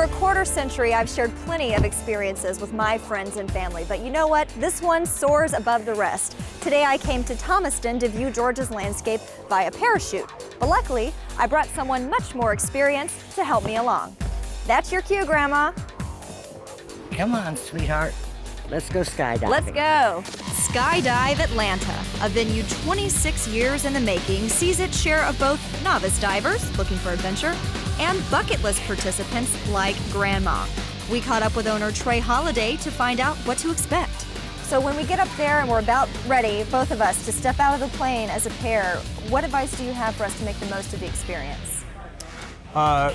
a quarter century, I've shared plenty of experiences with my friends and family, but you know what? This one soars above the rest. Today I came to Thomaston to view Georgia's landscape via parachute, but luckily I brought someone much more experienced to help me along. That's your cue, Grandma. Come on, sweetheart. Let's go skydiving. Let's go. Skydive Atlanta, a venue 26 years in the making, sees its share of both novice divers looking for adventure and bucket list participants like Grandma. We caught up with owner Trey Holiday to find out what to expect. So when we get up there and we're about ready, both of us, to step out of the plane as a pair, what advice do you have for us to make the most of the experience?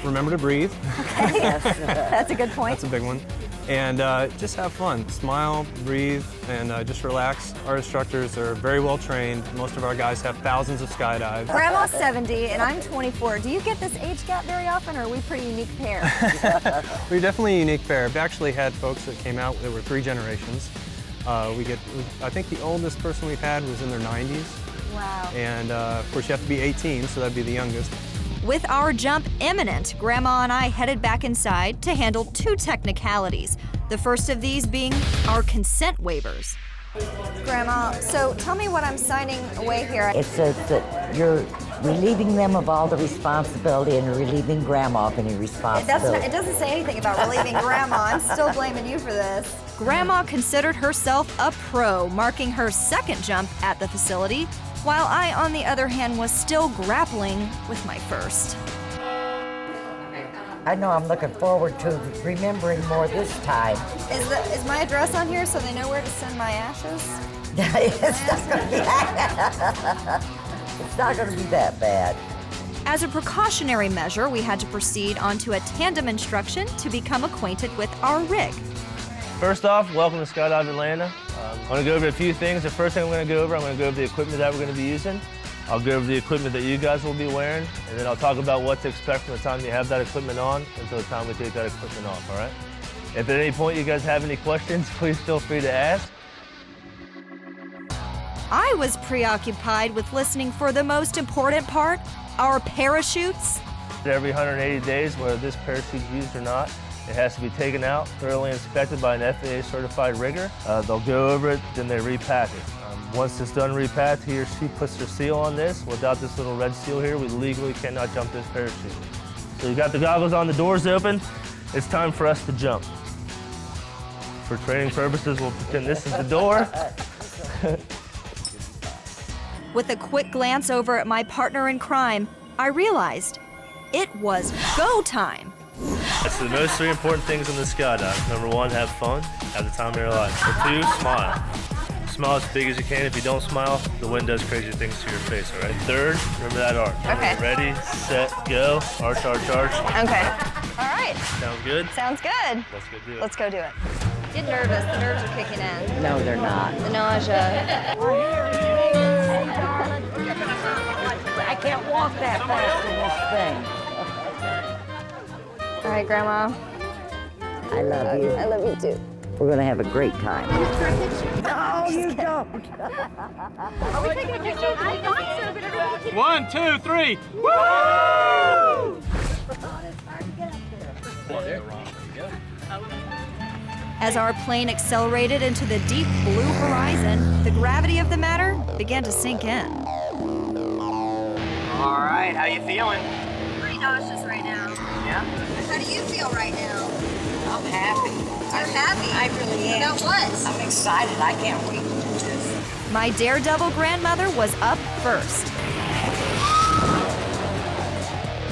Remember to breathe. Okay, that's a good point. That's a big one. And just have fun. Smile, breathe, and just relax. Our instructors are very well trained. Most of our guys have thousands of skydives. Grandma's 70 and I'm 24. Do you get this age gap very often, or are we a pretty unique pair? We're definitely a unique pair. We've actually had folks that came out that were 3 generations. I think the oldest person we've had was in their 90s. Wow. And of course you have to be 18, so that'd be the youngest. With our jump imminent, Grandma and I headed back inside to handle 2 technicalities. The first of these being our consent waivers. Grandma, so tell me what I'm signing away here. It says that you're relieving them of all the responsibility and relieving Grandma of any responsibility. It doesn't say anything about relieving Grandma. I'm still blaming you for this. Grandma considered herself a pro, marking her second jump at the facility, while I, on the other hand, was still grappling with my first. I know I'm looking forward to remembering more this time. Is my address on here so they know where to send my ashes? It's not going to be that bad. As a precautionary measure, we had to proceed onto a tandem instruction to become acquainted with our rig. First off, welcome to Skydive Atlanta. I'm going to go over a few things. The first thing I'm going to go over the equipment that we're going to be using. I'll go over the equipment that you guys will be wearing, and then I'll talk about what to expect from the time you have that equipment on until the time we take that equipment off, all right? If at any point you guys have any questions, please feel free to ask. I was preoccupied with listening for the most important part, our parachutes. Every 180 days, whether this parachute is used or not, it has to be taken out, thoroughly inspected by an FAA certified rigger. They'll go over it, then they repack it. Once it's done repacked, he or she puts their seal on this. Without this little red seal here, we legally cannot jump this parachute. So you got the goggles on, the doors open. It's time for us to jump. For training purposes, we'll pretend this is the door. With a quick glance over at my partner in crime, I realized it was go time. That's the most 3 important things in the skydive. Number 1, have fun, have the time of your life. Number 2, smile. Smile as big as you can. If you don't smile, the wind does crazy things to your face, all right? 3rd, remember that arch. Okay. Ready, set, go. Arch, arch, arch. Okay. All right. Sounds good? Sounds good. Let's go do it. Let's go do it. Get nervous. The nerves are kicking in. No, they're not. The nausea. I can't walk that fast in this thing. All right, Grandma. I love you. I love you too. We're going to have a great time. No, you don't. Are we taking a picture? I thought so, but everybody... 1, 2, 3. Woo! As our plane accelerated into the deep blue horizon, the gravity of the matter began to sink in. All right, how you feeling? Pretty nauseous right now. Yeah? How do you feel right now? I'm happy. You're happy? I really am. About what? I'm excited. I can't wait to do this. My daredevil grandmother was up first.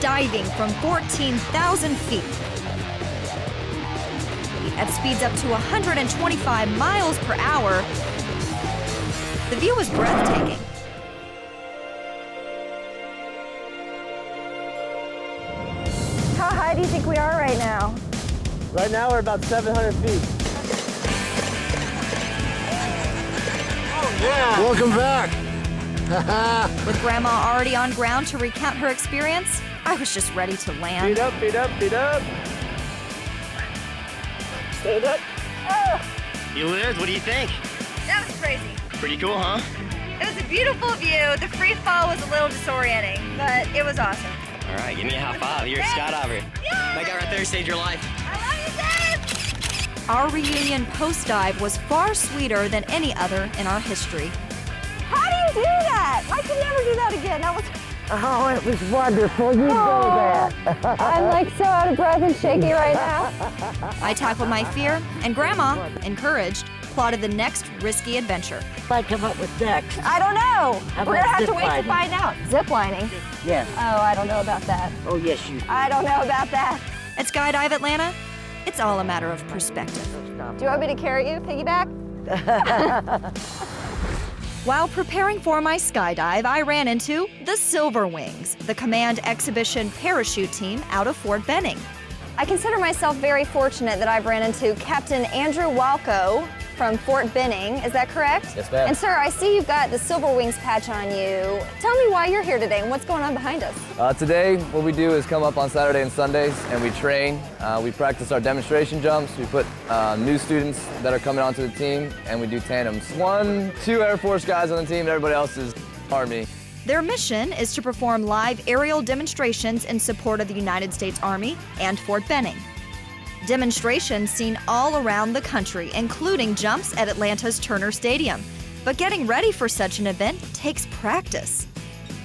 Diving from 14,000 feet. At speeds up to 125 miles per hour, the view was breathtaking. How high do you think we are right now? Right now, we're about 700 feet. Oh, yeah. Welcome back. With Grandma already on ground to recount her experience, I was just ready to land. Feet up, feet up, feet up. Stand up. You lived? What do you think? That was crazy. Pretty cool, huh? It was a beautiful view. The free fall was a little disorienting, but it was awesome. All right, give me a high five. You're a skydiver. That guy right there saved your life. Our reunion post-dive was far sweeter than any other in our history. How do you do that? I could never do that again. That was... Oh, it was wonderful. You know that. I'm like so out of breath and shaky right now. I tackled my fear, and Grandma, encouraged, plotted the next risky adventure. I come up with next. I don't know. How We're gonna about have to wait to zip find out. Zip lining? Yeah. Oh, I don't know about that. Oh, yes, you do. I don't know about that. At Skydive Atlanta, it's all a matter of perspective. Do you want me to carry you, piggyback? While preparing for my skydive, I ran into the Silver Wings, the command exhibition parachute team out of Fort Benning. I consider myself very fortunate that I've ran into Captain Andrew Walco from Fort Benning. Is that correct? Yes, ma'am. And sir, I see you've got the Silver Wings patch on you. Tell me why you're here today and what's going on behind us. Today, what we do is come up on Saturday and Sundays and we train. We practice our demonstration jumps. We put new students that are coming onto the team and we do tandems. 2 Air Force guys on the team, everybody else is Army. Their mission is to perform live aerial demonstrations in support of the United States Army and Fort Benning. Demonstrations seen all around the country, including jumps at Atlanta's Turner Stadium. But getting ready for such an event takes practice.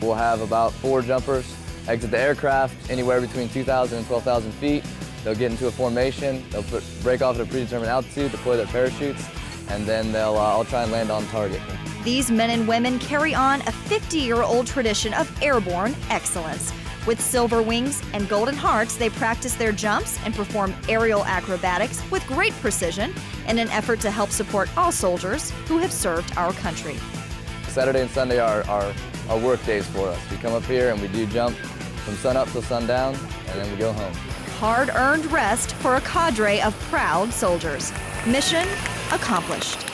We'll have about 4 jumpers exit the aircraft anywhere between 2,000 and 12,000 feet. They'll get into a formation, they'll break off at a predetermined altitude, deploy their parachutes, and then they'll all try and land on target. These men and women carry on a 50-year-old tradition of airborne excellence. With Silver Wings and Golden Hearts, they practice their jumps and perform aerial acrobatics with great precision in an effort to help support all soldiers who have served our country. Saturday and Sunday are work days for us. We come up here and we do jump from sun up till sundown, and then we go home. Hard-earned rest for a cadre of proud soldiers. Mission accomplished.